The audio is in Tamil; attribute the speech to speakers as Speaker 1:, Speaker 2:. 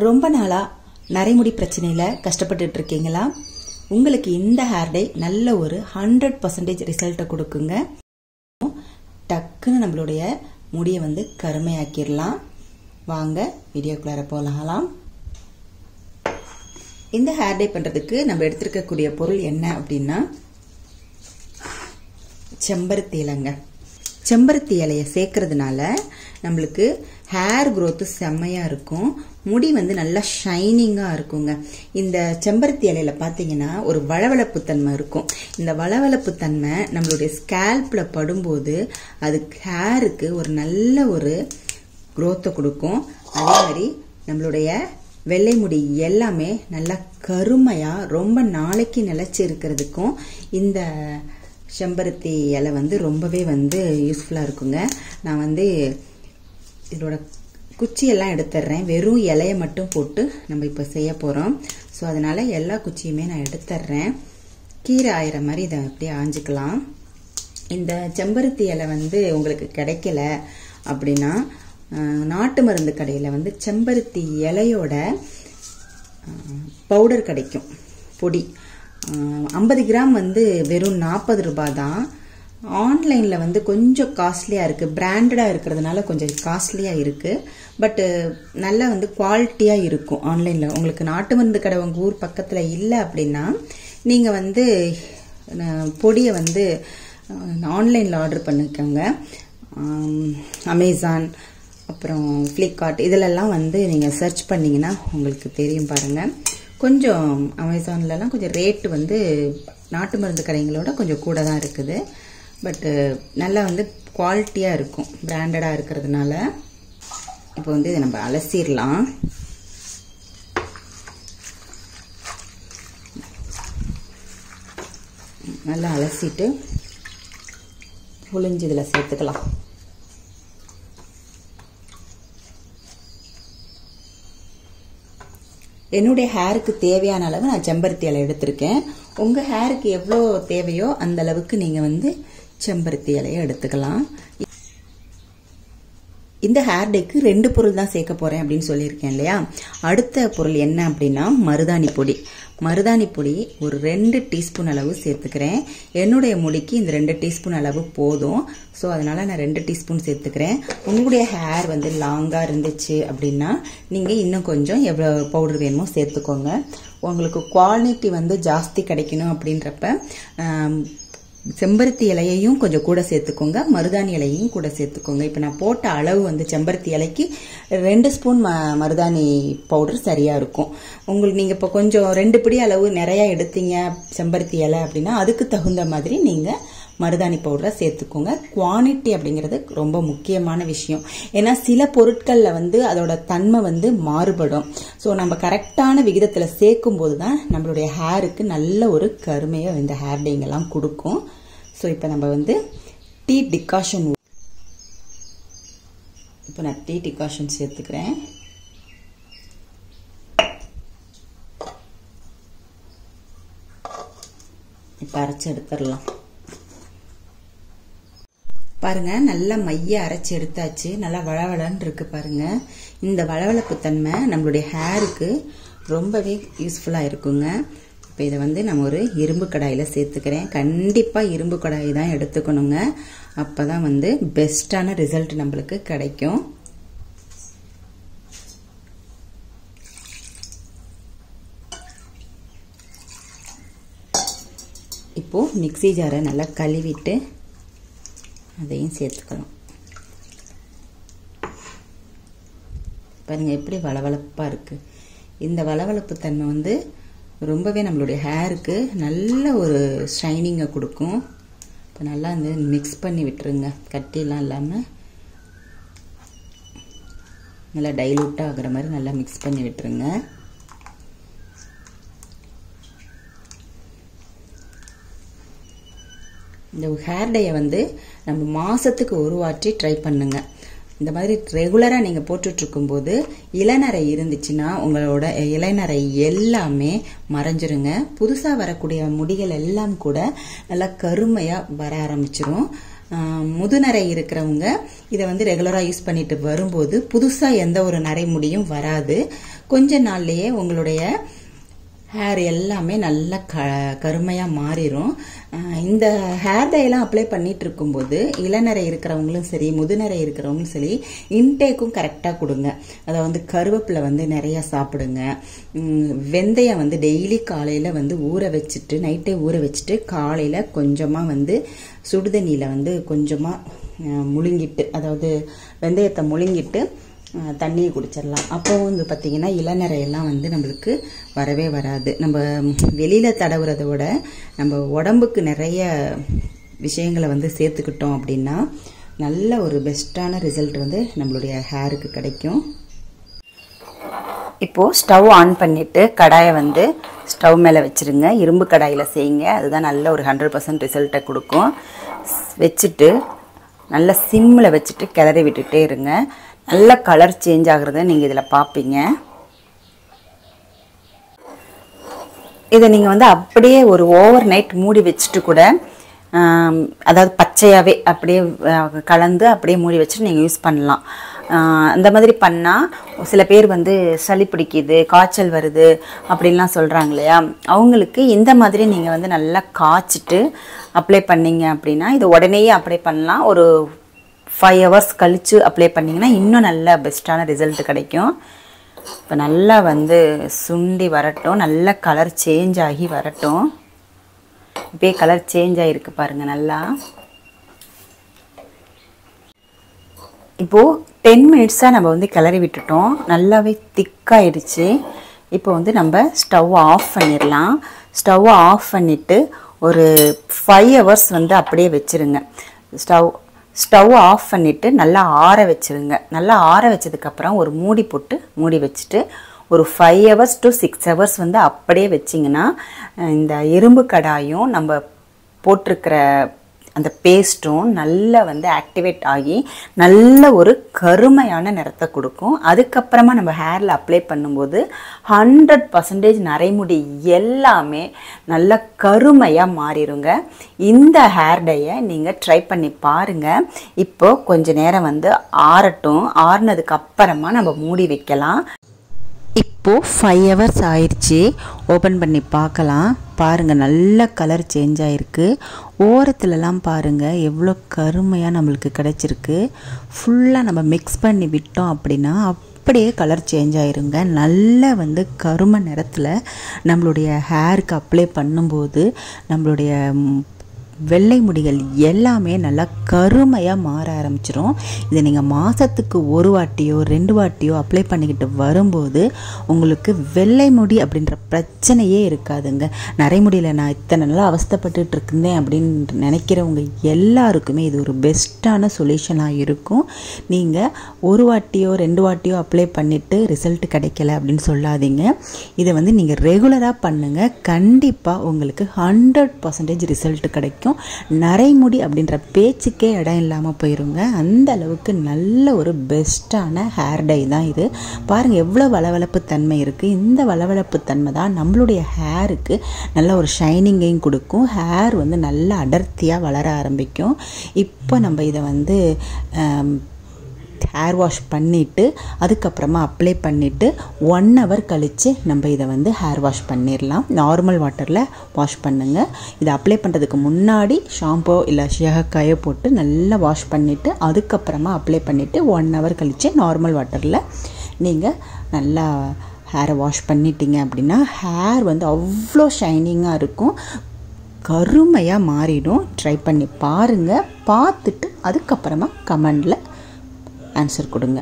Speaker 1: ரொம்ப நாளா நரைமுடி பிரச்சனையில கஷ்டப்பட்டுட்டு இருக்கீங்களா? உங்களுக்கு இந்த ஹேர் டை நல்ல ஒரு 100% ரிசல்ட்டை கொடுக்குங்க. டக்குன்னு நம்மளுடைய முடியை வந்து கருமையாக்கிடலாம். வாங்க வீடியோக்குள்ளார போகலாம். இந்த ஹேர் டை பண்றதுக்கு நம்ம எடுத்திருக்கக்கூடிய பொருள் என்ன அப்படின்னா செம்பருத்தி இலைங்க. செம்பருத்தி இலையை சேர்க்கறதுனால நம்மளுக்கு ஹேர் growth செம்மையா இருக்கும். முடி வந்து நல்லா ஷைனிங்கா இருக்குங்க. இந்த செம்பருத்தி இலையில பாத்தீங்கன்னா ஒரு வளவளப்பு தன்மை இருக்கும். இந்த வளவளப்பு தன்மை நம்மளுடைய ஸ்கேல்ப்ல படும்போது அது ஹேருக்கு ஒரு நல்ல ஒரு growth கொடுக்கும். அதே மாதிரி நம்மளுடைய வெள்ளை முடி எல்லாமே நல்லா கருமையா ரொம்ப நாளைக்கு நிலைச்சு இருக்கிறதுக்கும் இந்த செம்பருத்தி இலை வந்து ரொம்பவே வந்து யூஸ்ஃபுல்லா இருக்குங்க. நான் வந்து இதோட குச்சியெல்லாம் எடுத்துடுறேன். வெறும் இலையை மட்டும் போட்டு நம்ம இப்போ செய்ய போறோம். ஸோ அதனால எல்லா குச்சியுமே நான் எடுத்துடுறேன். கீரை ஆயிற மாதிரி இதை அப்படியே ஆஞ்சிக்கலாம். இந்த செம்பருத்தி இலை வந்து உங்களுக்கு கிடைக்கல அப்படின்னா நாட்டு மருந்து கடையில் வந்து செம்பருத்தி இலையோட பவுடர் கிடைக்கும், பொடி. 50 கிராம் வந்து வெறும் 40 ரூபாய் தான். ஆன்லைனில் வந்து கொஞ்சம் காஸ்ட்லியாக இருக்குது. பிராண்டடாக இருக்கிறதுனால கொஞ்சம் காஸ்ட்லியாக இருக்குது. பட்டு நல்லா வந்து குவாலிட்டியாக இருக்கும். ஆன்லைனில் உங்களுக்கு நாட்டு மருந்து கடை உங்கள் ஊர் பக்கத்தில் இல்லை அப்படின்னா நீங்கள் வந்து பொடியை வந்து ஆன்லைனில் ஆர்டர் பண்ணிக்கோங்க. அமேசான் அப்புறம் ஃப்ளிப்கார்ட் இதிலெல்லாம் வந்து நீங்கள் சர்ச் பண்ணிங்கன்னா உங்களுக்கு தெரியும் பாருங்கள். கொஞ்சம் அமேசான்லலாம் கொஞ்சம் ரேட்டு வந்து நாட்டு மருந்து கடைங்களோட கொஞ்சம் கூட தான் இருக்குது. பட்டு நல்லா வந்து குவாலிட்டியாக இருக்கும் பிராண்டடாக இருக்கிறதுனால. இப்போ வந்து இதை நம்ம அலசிடலாம். நல்லா அலசிட்டு புளிஞ்சு இதில் சேர்த்துக்கலாம். என்னுடைய ஹேருக்கு தேவையான அளவு நான் செம்பருத்தி இலை எடுத்திருக்கேன். உங்க ஹேருக்கு எவ்வளோ தேவையோ அந்த அளவுக்கு நீங்க வந்து செம்பருத்தி இலையை எடுத்துக்கலாம். இந்த ஹேர் டேக்கு 2 பொருள் தான் சேர்க்க போறேன் அப்படின்னு சொல்லியிருக்கேன் இல்லையா? அடுத்த பொருள் என்ன அப்படின்னா மருதாணி பொடி. மருதாணி பொடி ஒரு 2 டீஸ்பூன் அளவு சேர்த்துக்கிறேன். என்னுடைய முடிக்கு இந்த 2 டீஸ்பூன் அளவு போதும். ஸோ அதனால நான் 2 டீஸ்பூன் சேர்த்துக்கிறேன். உங்களுடைய ஹேர் வந்து லாங்கா இருந்துச்சு அப்படின்னா நீங்க இன்னும் கொஞ்சம் எவ்வளவு பவுடர் வேணுமோ சேர்த்துக்கோங்க. உங்களுக்கு குவாலிட்டி வந்து ஜாஸ்தி கிடைக்கணும் அப்படின்றப்ப செம்பருத்தி இலையையும் கொஞ்சம் கூட சேர்த்துக்கோங்க, மருதாணி இலையையும் கூட சேர்த்துக்கோங்க. இப்போ நான் போட்ட அளவு வந்து செம்பருத்தி இலைக்கு 2 ஸ்பூன் மருதாணி பவுடர் சரியா இருக்கும். உங்களுக்கு நீங்க இப்போ கொஞ்சம் 2 பிடி அளவு நிறைய எடுத்தீங்க செம்பருத்தி இலை அப்படின்னா அதுக்கு தகுந்த மாதிரி நீங்க மருதாணி பவுடரை சேர்த்துக்கோங்க. குவான்டிட்டி அப்படிங்கிறது ரொம்ப முக்கியமான விஷயம். ஏன்னா சில பொருட்கள்ல வந்து அதோட தன்மை வந்து மாறுபடும். ஸோ நம்ம கரெக்டான விகிதத்துல சேர்க்கும் போதுதான் நம்மளுடைய ஹேருக்கு நல்ல ஒரு கருமையை இந்த ஹேர் டைங் எல்லாம் கொடுக்கும். ஸோ இப்போ நம்ம வந்து டீ டிகாஷன், இப்போ நான் டீ டிகாஷன் சேர்த்துக்கிறேன். இப்போ அரைச்சு எடுத்துடலாம். பாருங்க, நல்லா மைய அரைச்சி எடுத்தாச்சு. நல்லா வளவளன்னு இருக்கு பாருங்க. இந்த வளவளப்பு தன்மை நம்மளுடைய ஹேருக்கு ரொம்பவே யூஸ்ஃபுல்லா இருக்குங்க. இப்போ இதை வந்து நம்ம ஒரு இரும்பு கடாயில சேர்த்துக்கிறேன். கண்டிப்பா இரும்பு கடாய் தான் எடுத்துக்கணுங்க. அப்பதான் வந்து பெஸ்டான ரிசல்ட் நம்மளுக்கு கிடைக்கும். இப்போ மிக்ஸி ஜாரை நல்லா கழுவிட்டு அதையும் சேர்த்துக்கலாம். பாருங்க எப்படி வளவளப்பா இருக்கு. இந்த வளவளப்பு தன்மை வந்து ரொம்பவே நம்மளுடைய ஹேருக்கு நல்ல ஒரு ஷைனிங்கை கொடுக்கும். இப்போ நல்லா வந்து மிக்ஸ் பண்ணி விட்டுருங்க. கட்டிலாம் இல்லாமல் நல்லா டைலூட்டாக ஆகிற மாதிரி நல்லா மிக்ஸ் பண்ணி விட்டுருங்க. இந்த ஹேர் டையை வந்து நம்ம மாசத்துக்கு ஒரு வாட்டி ட்ரை பண்ணுங்க. இந்த மாதிரி ரெகுலரா நீங்க போட்டுட்டு இருக்கும்போது இளநரை இருந்துச்சுன்னா உங்களோட இளநரை எல்லாமே மறைஞ்சிருங்க. புதுசா வரக்கூடிய முடிகள் எல்லாம் கூட நல்லா கருமையா வர ஆரம்பிச்சிரும். முதுநரை இருக்கிறவங்க இதை வந்து ரெகுலராக யூஸ் பண்ணிட்டு வரும்போது புதுசாக எந்த ஒரு நரை முடியும் வராது. கொஞ்ச நாள்லயே உங்களுடைய ஹேர் எல்லாமே நல்லா கருமையாக மாறிடும். இந்த ஹேர் டைலாம் அப்ளை பண்ணிட்டு இருக்கும்போது இளநரை இருக்கிறவங்களும் சரி முதுநரை இருக்கிறவங்களும் சரி இன்டேக்கும் கரெக்டாக கொடுங்க. அதை வந்து கருவேப்பிலை வந்து நிறைய சாப்பிடுங்க. வெந்தயம் வந்து டெய்லி காலையில் வந்து ஊற வச்சுட்டு நைட்டே ஊற வச்சுட்டு காலையில் கொஞ்சமாக வந்து சுடுதண்ணியில் வந்து கொஞ்சமாக முழுங்கிட்டு, அதாவது வெந்தயத்தை முழுங்கிட்டு தண்ணியை குடிச்சிடலாம். அப்போ வந்து பார்த்தீங்கன்னா இளநரையெல்லாம் வந்து நம்மளுக்கு வரவே வராது. நம்ம வெளியில் தடவுறதை விட நம்ம உடம்புக்கு நிறைய விஷயங்களை வந்து சேர்த்துக்கிட்டோம் அப்படின்னா நல்ல ஒரு பெஸ்ட்டான ரிசல்ட் வந்து நம்மளுடைய ஹேருக்கு கிடைக்கும். இப்போது ஸ்டவ் ஆன் பண்ணிவிட்டு கடாயை வந்து ஸ்டவ் மேலே வச்சுருங்க. இரும்பு கடாயில் செய்யுங்க, அதுதான் நல்ல ஒரு 100% ரிசல்ட்டை கொடுக்கும். வச்சுட்டு நல்லா சிம்மில் வச்சுட்டு கிளறி விட்டுட்டே இருங்க. நல்ல கலர் சேஞ்ச் ஆகுறத நீங்கள் இதில் பார்ப்பீங்க. இதை நீங்கள் வந்து அப்படியே ஒரு ஓவர் நைட் மூடி வச்சுட்டு கூட, அதாவது பச்சையாகவே அப்படியே கலந்து அப்படியே மூடி வச்சுட்டு நீங்கள் யூஸ் பண்ணலாம். அந்த மாதிரி பண்ணால் சில பேர் வந்து சளி பிடிக்குது, காய்ச்சல் வருது அப்படின்லாம் சொல்கிறாங்க இல்லையா, அவங்களுக்கு இந்த மாதிரி நீங்கள் வந்து நல்லா காய்ச்சிட்டு அப்ளை பண்ணிங்க அப்படின்னா இது உடனேயே அப்ளை பண்ணலாம். ஒரு 5 hours கழித்து அப்ளை பண்ணிங்கன்னா இன்னும் நல்ல பெஸ்ட்டான ரிசல்ட் கிடைக்கும். இப்போ நல்லா வந்து சுண்டி வரட்டும், நல்ல கலர் சேஞ்ச் ஆகி வரட்டும். இப்போயே கலர் சேஞ்ச் ஆகிருக்கு பாருங்கள் நல்லா. இப்போது 10 minutes நம்ம வந்து கிளறி விட்டுட்டோம். நல்லாவே திக்காயிடுச்சு. இப்போ வந்து நம்ம ஸ்டவ் ஆஃப் பண்ணிடலாம். ஸ்டவ் ஆஃப் பண்ணிவிட்டு ஒரு 5 hours வந்து அப்படியே வச்சுருங்க. ஸ்டவ் ஆஃப் பண்ணிவிட்டு நல்லா ஆற வச்சுருங்க. நல்லா ஆற வச்சதுக்கப்புறம் ஒரு மூடி போட்டு மூடி வச்சுட்டு ஒரு 5 hours to 6 hours வந்து அப்படியே வச்சிங்கன்னா இந்த இரும்பு கடாயும் நம்ம போட்டிருக்கிற அந்த பேஸ்ட்டும் நல்லா வந்து ஆக்டிவேட் ஆகி நல்ல ஒரு கருமையான நிறத்தை கொடுக்கும். அதுக்கப்புறமா நம்ம ஹேரில் அப்ளை பண்ணும்போது 100% நரைமுடி எல்லாமே நல்ல கருமையாக மாறிடுங்க. இந்த ஹேர் டையை நீங்கள் ட்ரை பண்ணி பாருங்கள். இப்போ கொஞ்ச நேரம் வந்து ஆறட்டும். ஆறுனதுக்கு அப்புறமா நம்ம மூடி வைக்கலாம். இப்போது 5 hours ஆயிடுச்சு. ஓப்பன் பண்ணி பார்க்கலாம். பாருங்கள் நல்ல கலர் சேஞ்ச் ஆகிருக்கு. ஓரத்துலலாம் பாருங்கள் எவ்வளோ கருமையாக நம்மளுக்கு கிடச்சிருக்கு. ஃபுல்லாக நம்ம மிக்ஸ் பண்ணி விட்டோம் அப்படின்னா அப்படியே கலர் சேஞ்ச் ஆயிருங்க. நல்லா வந்து கருமை நிறத்தில் நம்மளுடைய ஹேருக்கு அப்ளை பண்ணும்போது நம்மளுடைய வெள்ளை முடிகள் எல்லாமே நல்லா கருமையாக மாற ஆரம்பிச்சிடும். இதை நீங்கள் மாதத்துக்கு 1 வாட்டியோ 2 வாட்டியோ அப்ளை பண்ணிக்கிட்டு வரும்போது உங்களுக்கு வெள்ளை முடி அப்படின்ற பிரச்சனையே இருக்காதுங்க. நரைமுடியில் நான் இத்தனை நாளாக அவஸ்தைப்பட்டுட்டு இருந்தேன் அப்படின்னு நினைக்கிறவங்க எல்லாருக்குமே இது ஒரு பெஸ்ட்டான சொல்யூஷனாக இருக்கும். நீங்கள் 1 வாட்டியோ 2 வாட்டியோ அப்ளை பண்ணிவிட்டு ரிசல்ட் கிடைக்கல அப்படின்னு சொல்லாதீங்க. இதை வந்து நீங்கள் ரெகுலராக பண்ணுங்கள். கண்டிப்பாக உங்களுக்கு 100% ரிசல்ட் கிடைக்கும். நரைமுடி அப்படின்ற பேச்சுக்கே இடம் இல்லாமல் போயிருங்க. அந்த அளவுக்கு நல்ல ஒரு பெஸ்ட்டான ஹேர் டை தான் இது. பாருங்கள் எவ்வளோ வளவளப்பு தன்மை இருக்குது. இந்த வளவளப்பு தன்மை தான் நம்மளுடைய ஹேருக்கு நல்ல ஒரு ஷைனிங்கையும் கொடுக்கும். ஹேர் வந்து நல்லா அடர்த்தியாக வளர ஆரம்பிக்கும். இப்போ நம்ம இதை வந்து ஹேர் வாஷ் பண்ணிவிட்டு அதுக்கப்புறமா அப்ளை பண்ணிவிட்டு 1 hour கழித்து நம்ம இதை வந்து ஹேர் வாஷ் பண்ணிடலாம். நார்மல் வாட்டரில் வாஷ் பண்ணுங்கள். இதை அப்ளை பண்ணுறதுக்கு முன்னாடி ஷாம்போ இல்லை ஷேகக்காயோ போட்டு நல்லா வாஷ் பண்ணிவிட்டு அதுக்கப்புறமா அப்ளை பண்ணிவிட்டு 1 hour கழித்து நார்மல் வாட்டரில் நீங்கள் நல்லா ஹேரை வாஷ் பண்ணிட்டீங்க அப்படின்னா ஹேர் வந்து அவ்வளோ ஷைனிங்காக இருக்கும். கருமையாக மாறிடும். ட்ரை பண்ணி பாருங்கள். பார்த்துட்டு அதுக்கப்புறமா கமெண்டில் ஆன்சர் கொடுங்க.